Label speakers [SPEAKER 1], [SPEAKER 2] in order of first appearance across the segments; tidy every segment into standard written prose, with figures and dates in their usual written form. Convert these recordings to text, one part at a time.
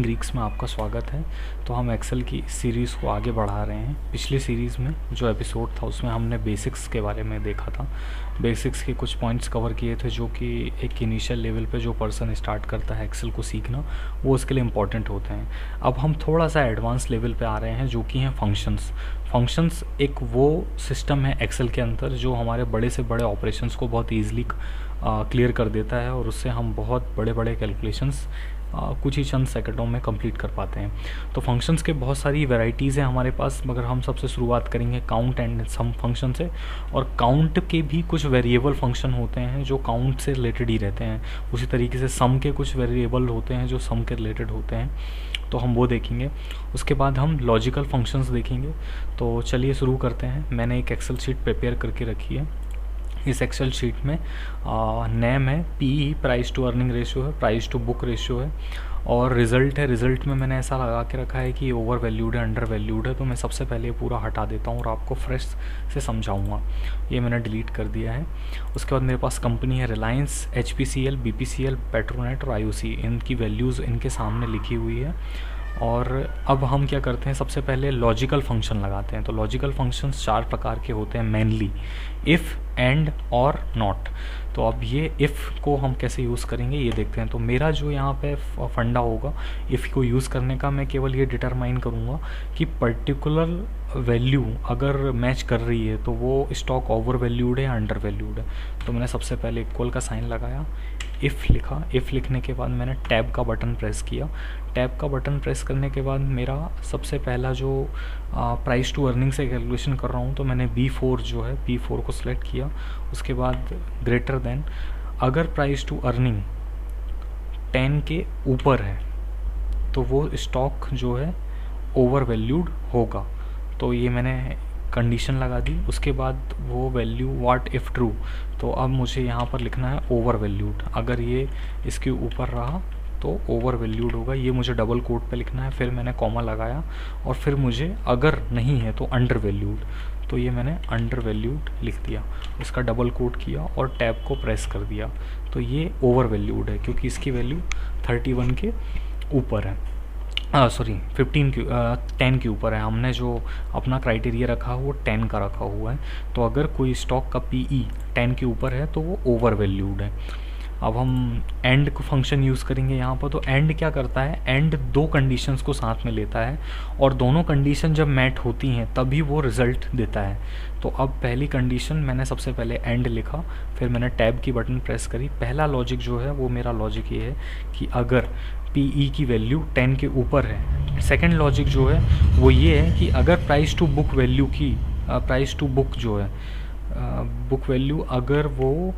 [SPEAKER 1] Greeks में आपका स्वागत है। तो हम एक्सेल की सीरीज़ को आगे बढ़ा रहे हैं। पिछली सीरीज़ में जो एपिसोड था उसमें हमने बेसिक्स के बारे में देखा था। बेसिक्स के कुछ पॉइंट्स कवर किए थे जो कि एक इनिशियल लेवल पे जो पर्सन स्टार्ट करता है एक्सेल को सीखना, वो उसके लिए इम्पॉर्टेंट होते हैं। अब हम थोड़ा सा एडवांस लेवल पे आ रहे हैं जो कि हैं फंक्शंस। फंक्शंस एक वो सिस्टम है एक्सेल के अंदर जो हमारे बड़े से बड़े ऑपरेशंस को बहुत ईजिली क्लियर कर देता है और उससे हम बहुत बड़े बड़े कैलकुलेशंस कुछ ही चंद सेकंडों में कंप्लीट कर पाते हैं। तो फंक्शंस के बहुत सारी वैरायटीज़ हैं हमारे पास, मगर हम सबसे शुरुआत करेंगे काउंट एंड सम फंक्शन से। और काउंट के भी कुछ वेरिएबल फंक्शन होते हैं जो काउंट से रिलेटेड ही रहते हैं। उसी तरीके से सम के कुछ वेरिएबल होते हैं जो सम के रिलेटेड होते हैं, तो हम वो देखेंगे। उसके बाद हम लॉजिकल फंक्शंस देखेंगे। तो चलिए शुरू करते हैं। मैंने एक एक्सेल शीट प्रिपेयर करके रखी है। इस एक्सेल शीट में नेम है, P price to earning ratio है, प्राइस टू बुक रेशियो है, और रिज़ल्ट है। रिज़ल्ट में मैंने ऐसा लगा के रखा है कि ओवर वैल्यूड है, अंडर वैल्यूड है। तो मैं सबसे पहले पूरा हटा देता हूँ और आपको फ्रेश से समझाऊंगा। ये मैंने डिलीट कर दिया है। उसके बाद मेरे पास कंपनी है रिलायंस, HPCL, BPCL, पेट्रोनेट और IOC। इनकी वैल्यूज़ इनके सामने लिखी हुई है। और अब हम क्या करते हैं, सबसे पहले लॉजिकल फंक्शन लगाते हैं। तो लॉजिकल फंक्शंस 4 प्रकार के होते हैं मेनली: इफ़, एंड, और नॉट। तो अब ये इफ़ को हम कैसे यूज़ करेंगे ये देखते हैं। तो मेरा जो यहाँ पे फंडा होगा इफ़ को यूज़ करने का, मैं केवल ये डिटरमाइन करूँगा कि पर्टिकुलर वैल्यू अगर मैच कर रही है तो वो स्टॉक ओवर वैल्यूड है या अंडर वैल्यूड है। तो मैंने सबसे पहले इक्वल का साइन लगाया, इफ़ लिखा। इफ़ लिखने के बाद मैंने टैब का बटन प्रेस किया। टैब का बटन प्रेस करने के बाद मेरा सबसे पहला जो प्राइस टू अर्निंग से कैलकुलेशन कर रहा हूँ, तो मैंने B4 जो है B4 को सिलेक्ट किया। उसके बाद ग्रेटर देन, अगर प्राइस टू अर्निंग 10 के ऊपर है तो वो स्टॉक जो है ओवर वैल्यूड होगा। तो ये मैंने कंडीशन लगा दी। उसके बाद वो वैल्यू व्हाट इफ़ ट्रू, तो अब मुझे यहाँ पर लिखना है ओवर वैल्यूड। अगर ये इसके ऊपर रहा तो ओवर वैल्यूड होगा, ये मुझे डबल कोट पे लिखना है। फिर मैंने कॉमा लगाया और फिर मुझे अगर नहीं है तो अंडर वैल्यूड, तो ये मैंने अंडर वैल्यूड लिख दिया। इसका डबल कोट किया और टैब को प्रेस कर दिया। तो ये ओवर वैल्यूड है क्योंकि इसकी वैल्यू 31 के ऊपर है, सॉरी 10 के ऊपर है। हमने जो अपना क्राइटेरिया रखा है वो 10 का रखा हुआ है। तो अगर कोई स्टॉक का PE 10 के ऊपर है तो वो ओवर वैल्यूड है। अब हम एंड को फंक्शन यूज़ करेंगे यहाँ पर। तो एंड क्या करता है, एंड 2 कंडीशंस को साथ में लेता है और दोनों कंडीशन जब मैच होती हैं तभी वो रिज़ल्ट देता है। तो अब पहली कंडीशन मैंने सबसे पहले एंड लिखा, फिर मैंने टैब की बटन प्रेस करी। पहला लॉजिक जो है वो मेरा लॉजिक ये है कि अगर PE की वैल्यू 10 के ऊपर है। सेकंड लॉजिक जो है वो ये है कि अगर प्राइस टू बुक वैल्यू की प्राइस टू बुक जो है बुक वैल्यू अगर वो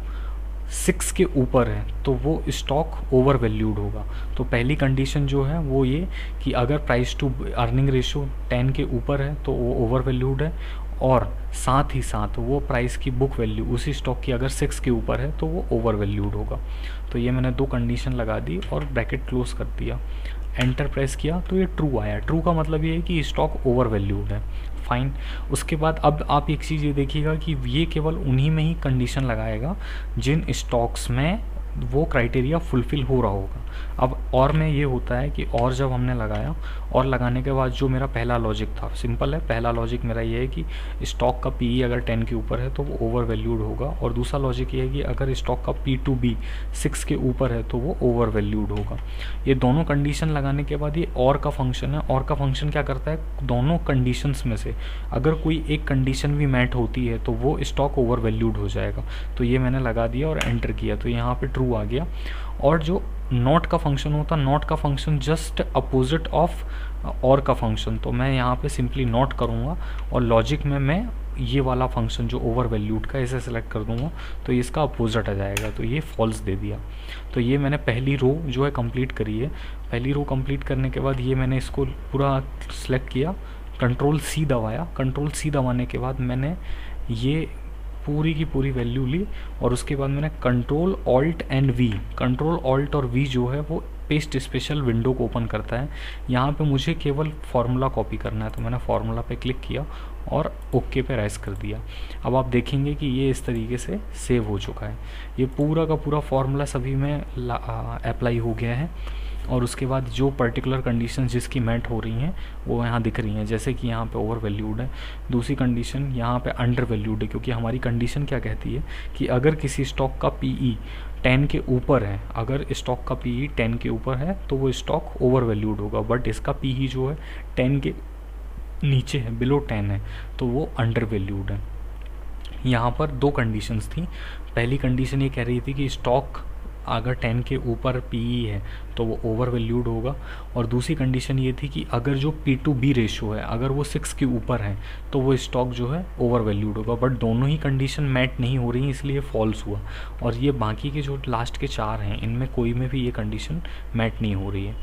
[SPEAKER 1] 6 के ऊपर है तो वो स्टॉक ओवर वैल्यूड होगा। तो पहली कंडीशन जो है वो ये कि अगर प्राइस टू अर्निंग रेशियो 10 के ऊपर है तो वो ओवर वैल्यूड है, और साथ ही साथ वो प्राइस की बुक वैल्यू उसी स्टॉक की अगर 6 के ऊपर है तो वो ओवर वैल्यूड होगा। तो ये मैंने 2 कंडीशन लगा दी और ब्रैकेट क्लोज कर दिया, एंटर प्रेस किया तो ये ट्रू आया। ट्रू का मतलब ये है कि स्टॉक ओवर वैल्यूड है। फाइन। उसके बाद अब आप एक चीज़ ये देखिएगा कि ये केवल उन्हीं में ही कंडीशन लगाएगा जिन स्टॉक्स में वो क्राइटेरिया फुलफ़िल हो रहा होगा। अब और में ये होता है कि और जब हमने लगाया और लगाने के बाद जो मेरा पहला लॉजिक था, सिंपल है, पहला लॉजिक मेरा ये है कि स्टॉक का PE अगर 10 के ऊपर है तो वो ओवर वैल्यूड होगा, और दूसरा लॉजिक ये है कि अगर स्टॉक का P2B 6 के ऊपर है तो वो ओवर वैल्यूड होगा। ये दोनों कंडीशन लगाने के बाद ये और का फंक्शन है। और का फंक्शन क्या करता है, दोनों कंडीशंस में से अगर कोई एक कंडीशन भी मैट होती है तो वो स्टॉक ओवर वैल्यूड हो जाएगा। तो ये मैंने लगा दिया और एंटर किया तो यहाँ पे ट्रू आ गया। और जो नॉट का फंक्शन होता है, नॉट का फंक्शन जस्ट अपोजिट ऑफ और का फंक्शन। तो मैं यहाँ पे सिंपली नॉट करूँगा और लॉजिक में मैं ये वाला फंक्शन जो ओवर वैल्यूड का इसे सेलेक्ट कर दूँगा तो ये इसका अपोजिट आ जाएगा। तो ये फॉल्स दे दिया। तो ये मैंने पहली रो जो है कंप्लीट करी है। पहली रो कंप्लीट करने के बाद ये मैंने इसको पूरा सेलेक्ट किया, Ctrl+C दबाया। Ctrl+C दबाने के बाद मैंने ये पूरी की पूरी वैल्यू ली और उसके बाद मैंने Ctrl+Alt+V, Ctrl+Alt और V जो है वो पेस्ट स्पेशल विंडो को ओपन करता है। यहाँ पे मुझे केवल फार्मूला कॉपी करना है, तो मैंने फार्मूला पे क्लिक किया और ओके पे राइज कर दिया। अब आप देखेंगे कि ये इस तरीके से सेव हो चुका है। ये पूरा का पूरा फार्मूला सभी में अप्लाई हो गया है। और उसके बाद जो पर्टिकुलर कंडीशन जिसकी मेट हो रही हैं वो यहाँ दिख रही हैं, जैसे कि यहाँ पे ओवर वैल्यूड है। दूसरी कंडीशन यहाँ पे अंडर वैल्यूड है, क्योंकि हमारी कंडीशन क्या कहती है कि अगर किसी स्टॉक का पीई 10 के ऊपर है, अगर स्टॉक का पीई 10 के ऊपर है तो वो स्टॉक ओवर वैल्यूड होगा, बट इसका पीई जो है 10 के नीचे है, बिलो 10 है, तो वो अंडर वैल्यूड है। यहाँ पर दो कंडीशंस थी। पहली कंडीशन ये कह रही थी कि स्टॉक अगर 10 के ऊपर पीई है तो वो ओवर वैल्यूड होगा, और दूसरी कंडीशन ये थी कि अगर जो P/B रेशो है अगर वो 6 के ऊपर है तो वो स्टॉक जो है ओवर वैल्यूड होगा। बट दोनों ही कंडीशन मैट नहीं हो रही, इसलिए फॉल्स हुआ। और ये बाकी के जो लास्ट के 4 हैं इनमें कोई में भी ये कंडीशन मैट नहीं हो रही है।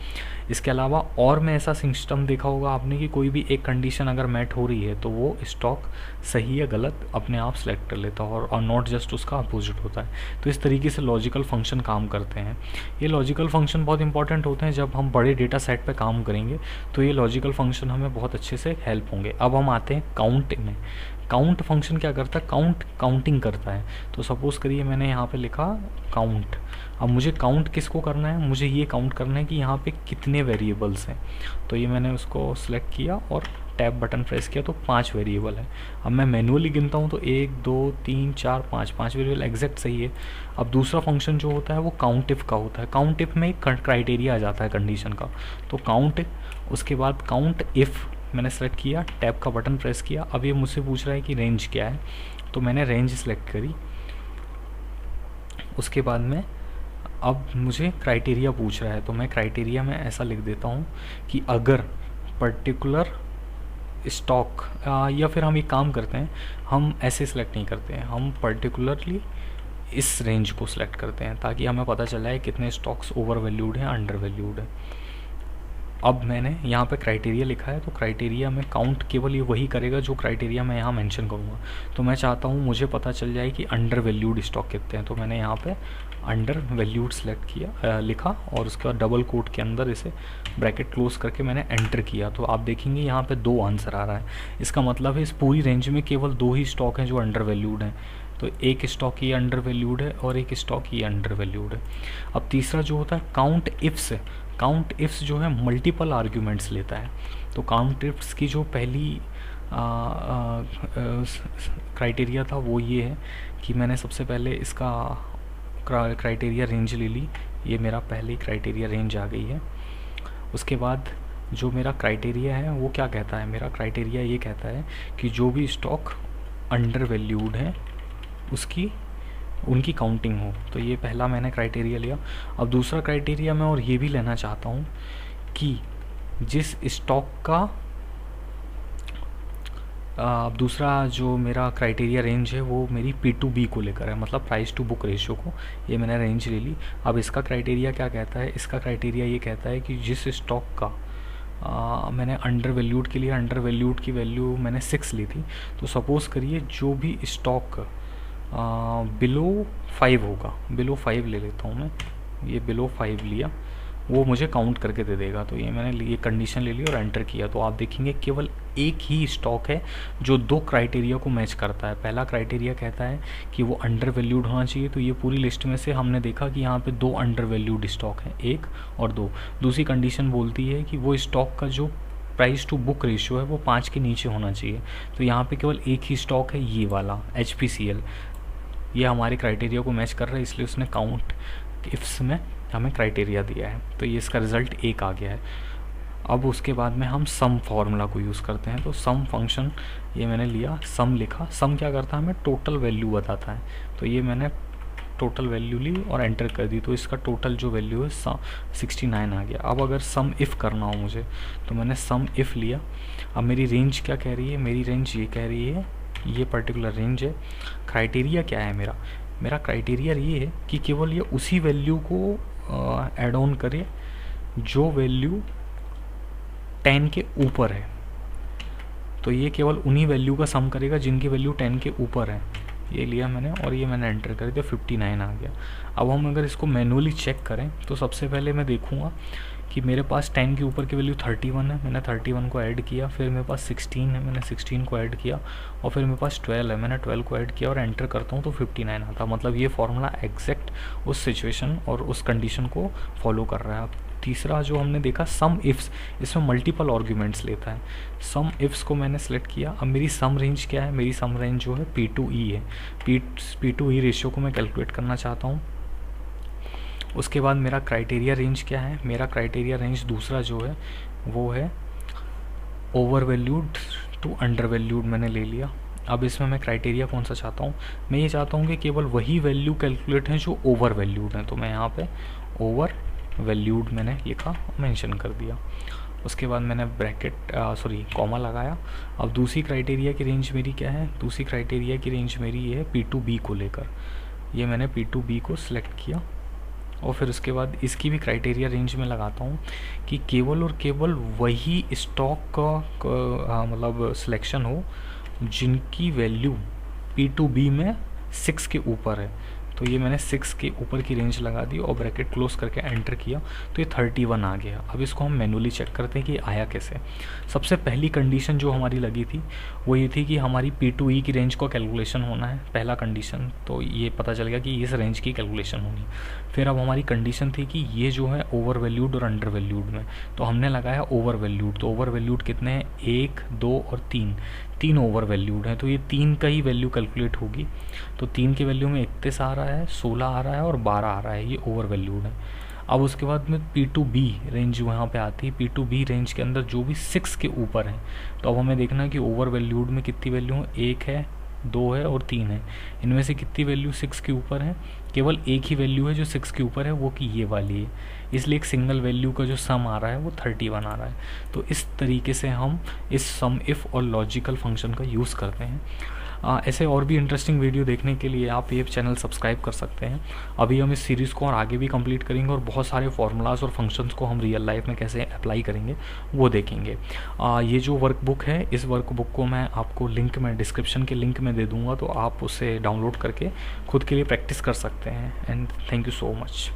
[SPEAKER 1] इसके अलावा और में ऐसा सिस्टम देखा होगा आपने कि कोई भी एक कंडीशन अगर मैट हो रही है तो वो स्टॉक सही या गलत अपने आप सेलेक्ट कर लेता है, और नॉट जस्ट उसका अपोजिट होता है। तो इस तरीके से लॉजिकल फंक्शन काम करते हैं। ये लॉजिकल फंक्शन बहुत इंपॉर्टेंट होते हैं जब हम बड़े डेटा सेट पे काम करेंगे, तो ये लॉजिकल फंक्शन हमें बहुत अच्छे से हेल्प होंगे। अब हम आते हैं काउंट में। काउंट फंक्शन क्या करता है? काउंटिंग करता है। तो सपोज़ करिए मैंने यहाँ पे लिखा काउंट। अब मुझे काउंट किसको करना है? मुझे ये काउंट करना है कि यहाँ पे कितने वेरिएबल्स हैं। तो ये मैंने उसको सिलेक्ट किया और टैब बटन प्रेस किया तो 5 वेरिएबल है। अब मैं मैनुअली गिनता हूँ तो 1 2 3 4 5 वेरिएबल एग्जैक्ट सही है। अब दूसरा फंक्शन जो होता है वो काउंट इफ का होता है। काउंट इफ में एक क्राइटेरिया आ जाता है कंडीशन का, तो काउंट, उसके बाद काउंट इफ मैंने सेलेक्ट किया, टैब का बटन प्रेस किया। अब ये मुझसे पूछ रहा है कि रेंज क्या है, तो मैंने रेंज सेलेक्ट करी। उसके बाद में अब मुझे क्राइटेरिया पूछ रहा है, तो मैं क्राइटेरिया में ऐसा लिख देता हूँ कि अगर पर्टिकुलर स्टॉक, या फिर हम एक काम करते हैं, हम ऐसे सेलेक्ट नहीं करते हैं, हम पर्टिकुलरली इस रेंज को सिलेक्ट करते हैं ताकि हमें पता चल जाए कितने स्टॉक्स ओवर वैल्यूड हैं, अंडर वैल्यूड है। अब मैंने यहाँ पे क्राइटेरिया लिखा है, तो क्राइटेरिया में काउंट केवल ये वही करेगा जो क्राइटेरिया मैं यहाँ मेंशन करूँगा। तो मैं चाहता हूँ मुझे पता चल जाए कि अंडर वैल्यूड स्टॉक कितने हैं, तो मैंने यहाँ पे अंडर वैल्यूड सेलेक्ट किया, लिखा, और उसके बाद डबल कोट के अंदर इसे ब्रैकेट क्लोज करके मैंने एंटर किया। तो आप देखेंगे यहाँ पे 2 आंसर आ रहा है। इसका मतलब है इस पूरी रेंज में केवल 2 ही स्टॉक हैं जो अंडर वैल्यूड हैं। तो एक स्टॉक ये अंडर वैल्यूड है और एक स्टॉक ये अंडर वैल्यूड है। अब तीसरा जो होता है काउंट इफ्स। काउंट इफ्स जो है मल्टीपल आर्ग्यूमेंट्स लेता है। तो काउंट इफ्स की जो पहली क्राइटेरिया था वो ये है कि मैंने सबसे पहले इसका क्राइटेरिया रेंज ले ली। ये मेरा पहले क्राइटेरिया रेंज आ गई है। उसके बाद जो मेरा क्राइटेरिया है वो क्या कहता है? मेरा क्राइटेरिया ये कहता है कि जो भी स्टॉक अंडर वैल्यूड है उनकी काउंटिंग हो। तो ये पहला मैंने क्राइटेरिया लिया। अब दूसरा क्राइटेरिया मैं और ये भी लेना चाहता हूँ कि जिस स्टॉक का अब दूसरा जो मेरा क्राइटेरिया रेंज है वो मेरी P/B को लेकर है, मतलब प्राइस टू बुक रेशियो को। ये मैंने रेंज ले ली। अब इसका क्राइटेरिया क्या कहता है? इसका क्राइटेरिया ये कहता है कि जिस स्टॉक का मैंने अंडर वैल्यूड के लिए, अंडर वैल्यूड की वैल्यू मैंने 6 ली थी। तो सपोज़ करिए जो भी स्टॉक बिलो 5 होगा, बिलो 5 ले लेता हूँ मैं, ये बिलो 5 लिया, वो मुझे काउंट करके दे देगा। तो ये मैंने ये कंडीशन ले ली और एंटर किया। तो आप देखेंगे केवल एक ही स्टॉक है जो 2 क्राइटेरिया को मैच करता है। पहला क्राइटेरिया कहता है कि वो अंडर वैल्यूड होना चाहिए, तो ये पूरी लिस्ट में से हमने देखा कि यहाँ पे 2 अंडर वैल्यूड स्टॉक हैं, 1 और 2। दूसरी कंडीशन बोलती है कि वो स्टॉक का जो प्राइस टू बुक रेशियो है वो 5 के नीचे होना चाहिए। तो यहाँ पे केवल एक ही स्टॉक है, ये वाला HPCL। ये हमारे क्राइटेरिया को मैच कर रहा है, इसलिए उसने काउंट इफ्स में हमें क्राइटेरिया दिया है। तो ये इसका रिज़ल्ट 1 आ गया है। अब उसके बाद में हम सम फार्मूला को यूज़ करते हैं। तो सम फंक्शन ये मैंने लिया, सम लिखा। सम क्या करता है? हमें टोटल वैल्यू बताता है। तो ये मैंने टोटल वैल्यू ली और एंटर कर दी। तो इसका टोटल जो वैल्यू है 69 आ गया। अब अगर सम इफ़ करना हो मुझे, तो मैंने सम इफ़ लिया। अब मेरी रेंज क्या कह रही है? मेरी रेंज ये कह रही है, ये पर्टिकुलर रेंज है। क्राइटेरिया क्या है मेरा? मेरा क्राइटेरिया ये है कि केवल ये उसी वैल्यू को ऐड ऑन करे जो वैल्यू 10 के ऊपर है। तो ये केवल उन्हीं वैल्यू का सम करेगा जिनकी वैल्यू 10 के ऊपर है। ये लिया मैंने और ये मैंने एंटर कर दिया, 59 आ गया। अब हम अगर इसको मैनुअली चेक करें तो सबसे पहले मैं देखूंगा कि मेरे पास 10 के ऊपर की वैल्यू 31 है, मैंने 31 को ऐड किया। फिर मेरे पास 16 है, मैंने 16 को ऐड किया। और फिर मेरे पास 12 है, मैंने 12 को ऐड किया और एंटर करता हूँ तो 59 आता। मतलब ये फार्मूला एग्जैक्ट उस सिचुएशन और उस कंडीशन को फॉलो कर रहा है। तीसरा जो हमने देखा सम इफ्स, इसमें मल्टीपल आर्ग्यूमेंट्स लेता है। सम इफ्स को मैंने सेलेक्ट किया। अब मेरी सम रेंज क्या है, मेरी सम रेंज जो है P2E है। P2E रेशियो को मैं कैलकुलेट करना चाहता हूँ। उसके बाद मेरा क्राइटेरिया रेंज क्या है, मेरा क्राइटेरिया रेंज दूसरा जो है वो है over valued to under valued मैंने ले लिया। अब इसमें मैं क्राइटेरिया कौन सा चाहता हूँ, मैं ये चाहता हूँ कि केवल वही वैल्यू कैलकुलेट हैं जो ओवर वैल्यूड हैं, तो मैं यहाँ पे ओवर वैल्यूड मैंने लिखा, मेंशन कर दिया। उसके बाद मैंने ब्रैकेट कॉमा लगाया। अब दूसरी क्राइटेरिया की रेंज मेरी क्या है, दूसरी क्राइटेरिया की रेंज मेरी ये है P2B को लेकर, ये मैंने P2B को सिलेक्ट किया। और फिर उसके बाद इसकी भी क्राइटेरिया रेंज में लगाता हूँ कि केवल और केवल वही स्टॉक का मतलब सिलेक्शन हो जिनकी वैल्यू P2B में 6 के ऊपर है। तो ये मैंने 6 के ऊपर की रेंज लगा दी और ब्रैकेट क्लोज करके एंटर किया, तो ये 31 आ गया। अब इसको हम मैनुअली चेक करते हैं कि आया कैसे। सबसे पहली कंडीशन जो हमारी लगी थी वो ये थी कि हमारी P2E की रेंज का कैलकुलेशन होना है, पहला कंडीशन, तो ये पता चल गया कि इस रेंज की कैलकुलेशन होनी। फिर अब हमारी कंडीशन थी कि ये जो है ओवर वैल्यूड और अंडर वैल्यूड में, तो हमने लगाया ओवर वैल्यूड। तो ओवर वैल्यूड कितने हैं, 1, 2 और 3 ओवर वैल्यूड हैं, तो ये 3 का ही वैल्यू कैलकुलेट होगी। तो 3 की वैल्यू में 31 आ रहा है, 16 आ रहा है और 12 आ रहा है, ये ओवर वैल्यूड है। अब उसके बाद में P2B रेंज वहाँ पे आती है। P2B रेंज के अंदर जो भी 6 के ऊपर है, तो अब हमें देखना है कि ओवर वैल्यूड में कितनी वैल्यू है, 1 है, 2 है और 3 है। इनमें से कितनी वैल्यू 6 के ऊपर है, केवल एक ही वैल्यू है जो 6 के ऊपर है, वो कि ये वाली है। इसलिए एक सिंगल वैल्यू का जो सम आ रहा है वो 31 आ रहा है। तो इस तरीके से हम इस सम इफ़ और लॉजिकल फंक्शन का यूज़ करते हैं। ऐसे और भी इंटरेस्टिंग वीडियो देखने के लिए आप ये चैनल सब्सक्राइब कर सकते हैं। अभी हम इस सीरीज़ को और आगे भी कंप्लीट करेंगे और बहुत सारे फार्मूलाज और फंक्शंस को हम रियल लाइफ में कैसे अप्लाई करेंगे वो देखेंगे। ये जो वर्कबुक है, इस वर्कबुक को मैं आपको लिंक में डिस्क्रिप्शन के लिंक में दे दूँगा, तो आप उसे डाउनलोड करके खुद के लिए प्रैक्टिस कर सकते हैं। And thank you so much.